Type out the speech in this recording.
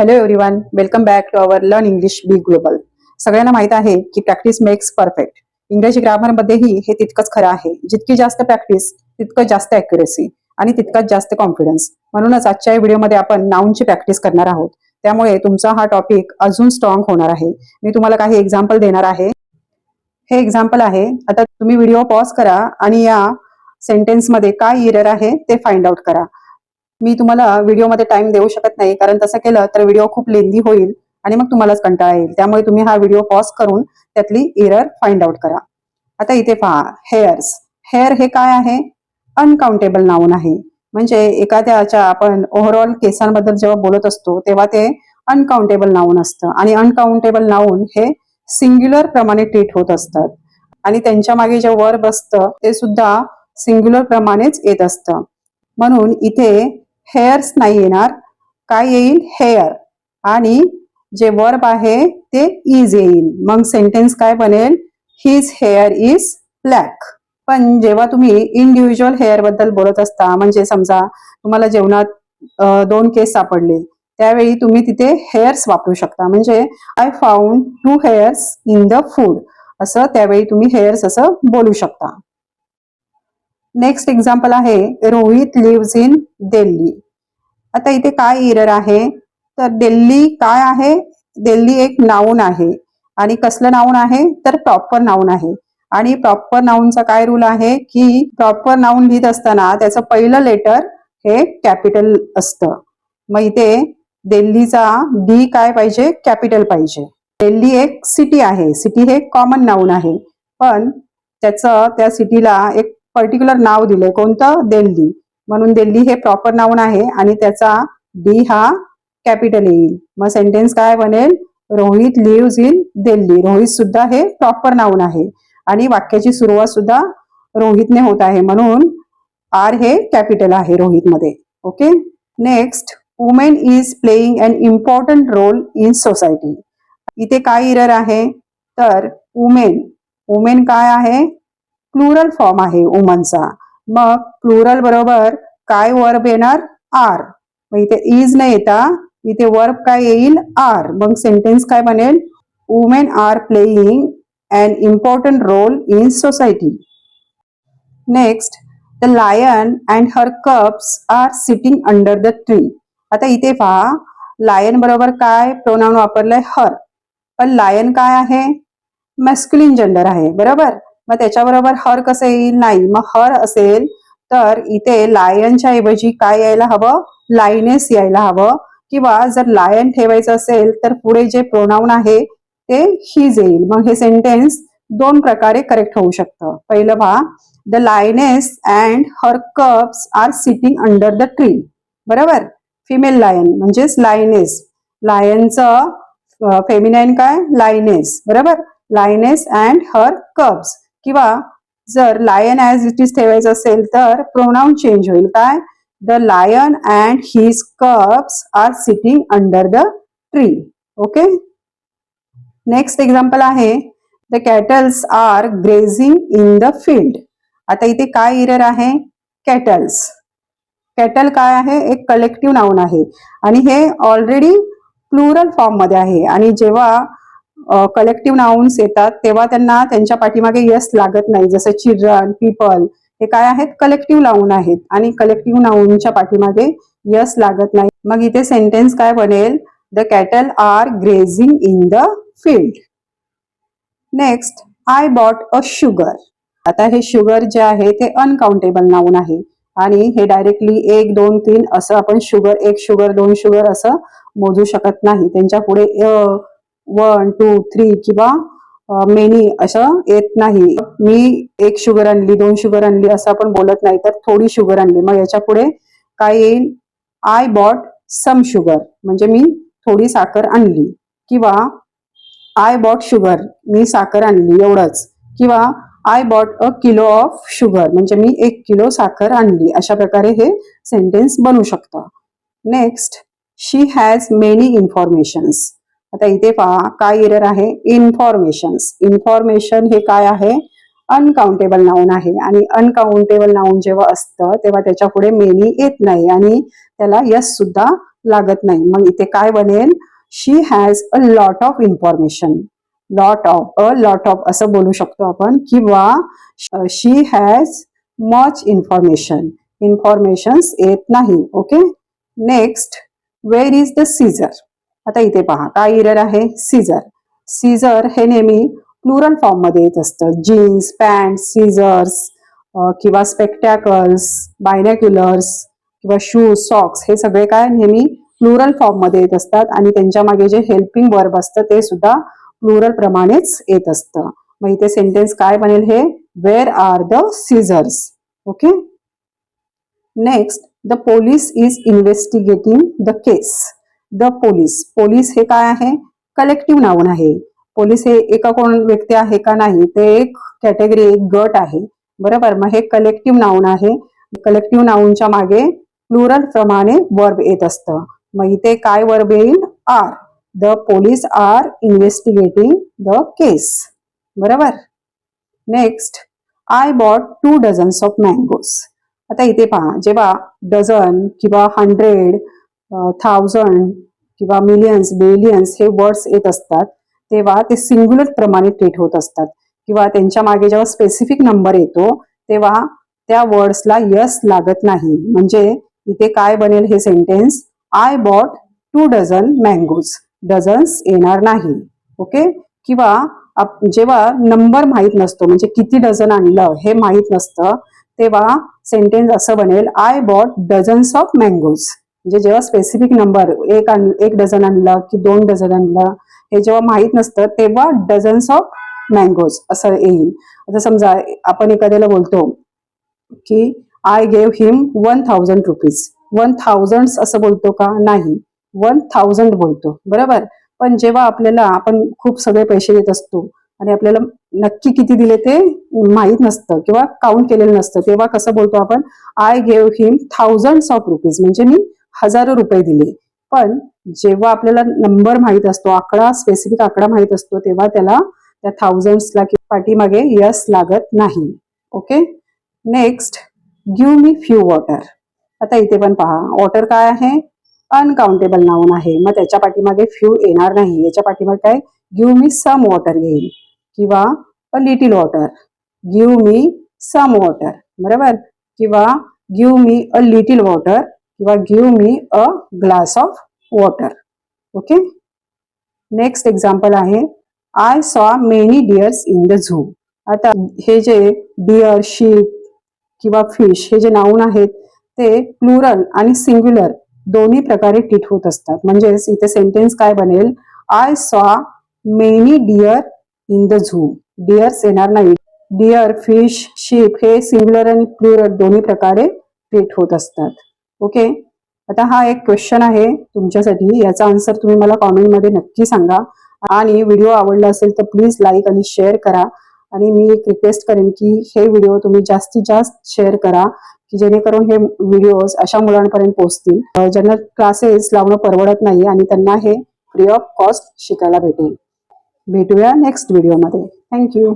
Hello everyone, welcome back to our learn English be global. सगळ्यांना माहित आहे की प्रॅक्टिस मेक्स परफेक्ट. इंग्रजी ग्रामरमध्येही हे तितकंच खरं आहे. जितकी जास्त प्रॅक्टिस तितकं जास्त ॲक्युरेसी आणि तितकाच जास्त कॉन्फिडन्स. म्हणूनच आजच्या व्हिडिओमध्ये आपण नाऊनची प्रॅक्टिस करणार आहोत. त्यामुळे तुमचा हा टॉपिक अजून स्ट्रॉंग होणार आहे. मी तुम्हाला काही एक्झाम्पल देणार आहे. हे एक्झाम्पल आहे. आता तुम्ही व्हिडिओ पॉज करा आणि या सेंटेन्समध्ये काय एरर आहे ते फाइंड आउट करा. मी तुम्हाला व्हिडिओमध्ये टाइम देऊ शकत नाही, कारण तसं केलं तर व्हिडिओ खूप लेंदी होईल आणि मग तुम्हालाच कंटाळा येईल. त्यामुळे तुम्ही हा व्हिडिओ पॉज करून त्यातली एरर फाइंड आउट करा. आता इथे पहा, हेअर्स. हेअर हे काय आहे? अनकाउंटेबल नाऊन आहे. म्हणजे एखाद्याच्या आपण ओव्हरऑल केसांबद्दल जेव्हा बोलत असतो तेव्हा ते अनकाउंटेबल नाऊन असतं आणि अनकाउंटेबल नाऊन हे सिंग्युलर प्रमाणे ट्रीट होत असतात आणि त्यांच्या मागे जे वर्ब असतं ते सुद्धा सिंग्युलर प्रमाणेच येत असतं. म्हणून इथे हेअर्स नाही येणार, काय येईल? हेअर. आणि जे वर्ब आहे ते इज येईल. मग सेंटेन्स काय बनेल? His hair is black. पण जेव्हा तुम्ही इंडिव्हिज्युअल हेअर बद्दल बोलत असता, म्हणजे समजा तुम्हाला जेवणात 2 केस सापडले, त्यावेळी तुम्ही तिथे हेअर्स वापरू शकता. म्हणजे I found 2 hairs in the food, असं त्यावेळी तुम्ही हेअर्स असं बोलू शकता. नेक्स्ट एक्झाम्पल आहे, रोहित लिव्हज इन दिल्ली. आता इथे काय एरर आहे? तर दिल्ली काय आहे? दिल्ली एक नाऊन आहे. आणि कसलं नाऊन आहे? तर प्रॉपर नाऊन आहे. आणि प्रॉपर नाऊनचा काय रूल आहे की प्रॉपर नाऊन लिहित असताना त्याचं पहिलं लेटर हे कॅपिटल असतं. मग इथे दिल्लीचा डी काय पाहिजे? कॅपिटल पाहिजे. दिल्ली एक सिटी आहे. सिटी हे कॉमन नाऊन आहे, पण त्या सिटीला एक पर्टिक्युलर नाव दिलंय. कोणतं? दिल्ली. म्हणून दिल्ली हे प्रॉपर नाऊन आहे आणि त्याचा डी हा कॅपिटल येईल. मग सेंटेन्स काय बनेल? Rohit lives in Delhi. रोहित सुद्धा हे प्रॉपर नाऊन आहे आणि वाक्याची सुरुवात सुद्धा रोहितने होत आहे, म्हणून आर हे कॅपिटल आहे रोहितमध्ये. Okay. Next, women is playing an important role in society. इथे काय एरर आहे? तर वुमेन काय आहे? प्लुरल फॉर्म आहे वुमनचा. मग प्लुरल बरोबर काय वर्ब येणार? आर. मग इथे इज न येता इथे वर्ब काय येईल? आर. मग सेंटेन्स काय बनेल? Women are playing an important role in society. Next, the lion and her cubs are sitting under the tree. आता इथे पहा, लायन बरोबर काय प्रोनाउन वापरलंय? हर. पण लायन काय आहे? मॅस्क्युलिन जेंडर आहे, बरोबर. मग त्याच्याबरोबर हर कसं येईल? नाही. मग हर असेल तर इथे लायनच्या ऐवजी काय यायला हवं? लायनेस यायला हवं. किंवा जर लायन ठेवायचं असेल तर पुढे जे प्रोनाउन आहे ते हिज येईल. मग हे सेंटेन्स 2 प्रकारे करेक्ट होऊ शकतं. पहिलं पहा, the lioness and her cubs are sitting under the tree. बरोबर. फिमेल लायन म्हणजेच लायनेस. लायनचं फेमिनाईन काय? लायनेस. बरोबर. Lioness and her cubs. किंवा जर लायन ॲज इट इज ठेवायचं असेल तर प्रोनाउन चेंज होईल. काय? The lion and his cubs are sitting under the tree. Okay. Next example आहे, the cattles are grazing in the field. आता इथे काय एरर आहे? कॅटल्स. कॅटल काय आहे? एक कलेक्टिव्ह नाऊन आहे आणि हे ऑलरेडी प्लुरल फॉर्म मध्ये आहे. आणि जेव्हा कलेक्टिव्ह नाउन्स येतात तेव्हा त्यांना त्यांच्या पाठीमागे यस लागत नाही. जसं चिल्ड्रन, पीपल हे काय आहेत? कलेक्टिव्ह नाउन आहेत आणि कलेक्टिव्ह नाउनच्या पाठीमागे यस लागत नाही. मग इथे सेंटेन्स काय बनेल? The cattle are grazing in the field. Next, I bought a sugar. आता हे शुगर जे आहे ते अनकाउंटेबल नाउन आहे आणि हे डायरेक्टली 1, 2, 3 असं आपण शुगर, 1 शुगर, 2 शुगर असं मोजू शकत नाही. त्यांच्या पुढे 1, 2, 3 किंवा मेनी असं येत नाही. मी 1 शुगर आणली, 2 शुगर आणली असं आपण बोलत नाही, तर थोडी शुगर आणली. मग याच्या पुढे काय येईल? आय बॉट सम शुगर, म्हणजे मी थोडी साखर आणली. किंवा आय बॉट शुगर, मी साखर आणली एवढंच. किंवा I bought a kilo of sugar, म्हणजे मी 1 किलो साखर आणली. अशा प्रकारे हे सेंटेन्स बनू शकतं. Next, she has many informations. आता इथे पहा काय एरर आहे? इन्फॉर्मेशन्स. इन्फॉर्मेशन हे काय आहे? अनकाउंटेबल नाऊन आहे आणि अनकाउंटेबल नाऊन जेव्हा असतं तेव्हा त्याच्या पुढे मेनी येत नाही आणि त्याला यस सुद्धा लागत नाही. मग इथे काय बनेल? She has a lot of information. Lot of असं बोलू शकतो आपण, किंवा she has much information. Informations येत नाही. Okay. Next, where is the scissor. आता इथे पहा काय एरर आहे? सीझर. सीझर हे नेहमी प्लुरल फॉर्म मध्ये येत असतं. जीन्स, पॅन्ट, सीझर्स किंवा स्पेक्टॅकल्स, बायनॅक्युलर्स किंवा शूज, सॉक्स हे सगळे काय नेहमी प्लुरल फॉर्म मध्ये येत असतात आणि त्यांच्या मागे जे हेल्पिंग वर्ब असतं ते सुद्धा प्लुरल प्रमाणेच येत असतं. मग इथे सेंटेन्स काय बनेल? हे where are the scissors. Okay. Next, the police is investigating the case. The police. Police हे काय आहे? कलेक्टिव्ह नाउन आहे. पोलीस हे एका कोण व्यक्ती आहे का? नाही, ते एक कॅटेगरी, एक गट आहे. बरोबर. मग हे कलेक्टिव्ह नाउन आहे. कलेक्टिव्ह नाउनच्या मागे प्लुरल प्रमाणे वर्ब येत असतं. मग इथे काय वर्ब येईल? Are. The police are investigating the case. बरोबर. Next, I bought 2 dozens of mangoes. आता इथे पहा, जेव्हा डझन किंवा 100, 1000 किंवा मिलियन्स, बिलियन्स हे वर्ड्स येत असतात तेव्हा ते सिंग्युलर प्रमाणे ट्रीट होत असतात, किंवा त्यांच्या मागे जेव्हा स्पेसिफिक नंबर येतो तेव्हा त्या वर्ड्सला यस लागत नाही. म्हणजे इथे काय बनेल हे sentence? I bought 2 dozen mangoes. Dozens येणार नाही. ओके. किंवा जेव्हा नंबर माहीत नसतो, म्हणजे किती डझन आणलं हे माहीत नसतं, तेव्हा सेंटेन्स असं बनेल, आय बॉट डझन्स ऑफ मँगोज. म्हणजे जेव्हा स्पेसिफिक नंबर एक डझन आणलं की 2 डझन आणलं हे जेव्हा माहीत नसतं तेव्हा डझन्स ऑफ मँगोज असं येईल. आता समजा आपण एखाद्याला बोलतो की आय गेव हिम 1000 रुपीज. 1000 असं बोलतो का? नाही, 1000 बोलतो. बरोबर. पण जेव्हा आपण खूप सगळे पैसे देत असतो आणि आपल्याला नक्की किती दिले ते माहीत नसतं किंवा काउंट केलेलं नसतं, तेव्हा कसं बोलतो आपण? I gave him thousands of rupees. म्हणजे मी हजारो रुपये दिले. पण जेव्हा आपल्याला नंबर माहीत असतो, आकडा, स्पेसिफिक आकडा माहीत असतो, तेव्हा त्याला त्या थाउजंड्सला पाठीमागे यस लागत नाही. Okay. Next, give me few water. आता इथे पण पहा, वॉटर काय आहे? अनकाउंटेबल नाउन आहे. मग त्याच्या पाठीमागे फ्यू येणार नाही. याच्या पाठीमागे काय? गिव्ह मी सम वॉटर येईल, किंवा a little water. Give me some water. बरोबर. किंवा give me a little water, किंवा give me a glass of water. Okay. Next example आहे, I saw many deers in the zoo. आता हे जे dear, ship किंवा फिश हे जे नाउन आहेत ते प्लुरल आणि सिंग्युलर दोन्ही प्रकारे ट्रीट होत असतात. म्हणजेच इथे सेंटेन्स काय बनेल? I saw many deer in the zoo. Deers येणार नाही. डिअर, फिश, शीप हे सिंग्युलर आणि प्लुरल दोन्ही प्रकारे ट्रीट होत असतात. ओके. आता हा एक क्वेश्चन आहे तुमच्यासाठी. याचा आन्सर तुम्ही मला कॉमेंटमध्ये नक्की सांगा. आणि व्हिडिओ आवडला असेल तर प्लीज लाईक आणि शेअर करा. आणि मी एक रिक्वेस्ट करेन की हे व्हिडिओ तुम्ही जास्तीत जास्त शेअर करा, की जेणेकरून हे व्हिडिओज अशा मुलांपर्यंत पोहोचतील ज्यांना क्लासेस लावणं परवडत नाही आणि त्यांना हे फ्री ऑफ कॉस्ट शिकायला भेटेल. भेटूया नेक्स्ट व्हिडिओमध्ये. थँक्यू.